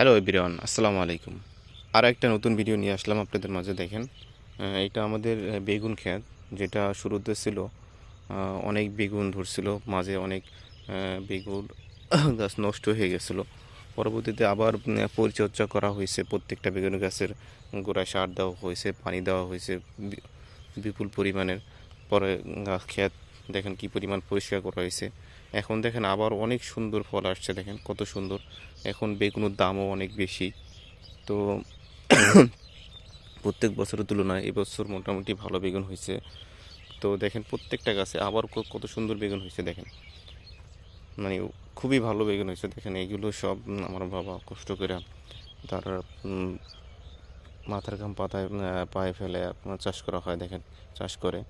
Hello everyone, আসসালামু আলাইকুম। আর একটা নতুন ভিডিও নিয়ে আসলাম আপনাদের মাঝে। দেখেন, এটা আমাদের বেগুন ক্ষেত, যেটা শুরুতে ছিল অনেক বেগুন ধরছিল, মাঝে অনেক বেগুন গাছ নষ্ট হয়ে গেছিলো। পরবর্তীতে আবার পরিচর্যা করা হয়েছে, প্রত্যেকটা বেগুন গাছের গোড়ায় সার দেওয়া হয়েছে, পানি দেওয়া হয়েছে বিপুল পরিমাণের। পরে ক্ষেত দেখেন কি পরিমাণ পরিষ্কার করা হয়েছে। এখন দেখেন আবার অনেক সুন্দর ফল আসছে, দেখেন কত সুন্দর। এখন বেগুনের দামও অনেক বেশি। তো প্রত্যেক বছরের তুলনায় এবছর মোটামুটি ভালো বেগুন হয়েছে। তো দেখেন প্রত্যেকটা গাছে আবার কত সুন্দর বেগুন হয়েছে, দেখেন মানে খুবই ভালো বেগুন হয়েছে। দেখেন এইগুলো সব আমার বাবা কষ্ট করে তার মাথার ঘাম পাতায় পায়ে ফেলে আপনার চাষ করা হয়। দেখেন চাষ করে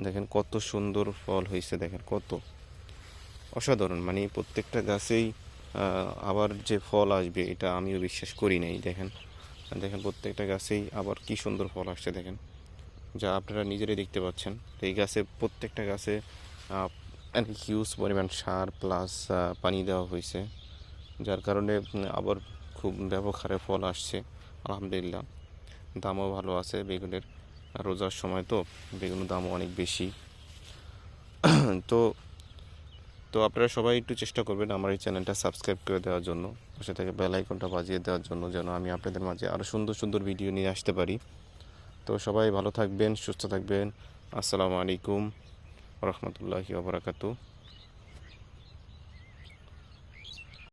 দেখেন কত সুন্দর ফল হয়েছে, দেখেন কত অসাধারণ। মানে প্রত্যেকটা গাছেই আবার যে ফল আসবে এটা আমিও বিশ্বাস করি নাই। দেখেন দেখেন প্রত্যেকটা গাছেই আবার কি সুন্দর ফল আসছে, দেখেন যা আপনারা নিজেরাই দেখতে পাচ্ছেন। তো এই গাছে প্রত্যেকটা গাছে হিউজ পরিমাণ সার প্লাস পানি দেওয়া হয়েছে, যার কারণে আবার খুব ব্যাপক হারে ফল আসছে আলহামদুলিল্লাহ। দামও ভালো আছে বেগুনের, রোজার সময় তো বেগুনের দামও অনেক বেশি। তো তো আপনারা সবাই একটু চেষ্টা করবেন আমার এই চ্যানেলটা সাবস্ক্রাইব করে দেওয়ার জন্য, পাশে থেকে বেল আইকনটা বাজিয়ে দেওয়ার জন্য, যেন আমি আপনাদের মাঝে আরও সুন্দর সুন্দর ভিডিও নিয়ে আসতে পারি। তো সবাই ভালো থাকবেন, সুস্থ থাকবেন। আসসালামু আলাইকুম রহমতুল্লাহি ওয়া বারাকাতুহু।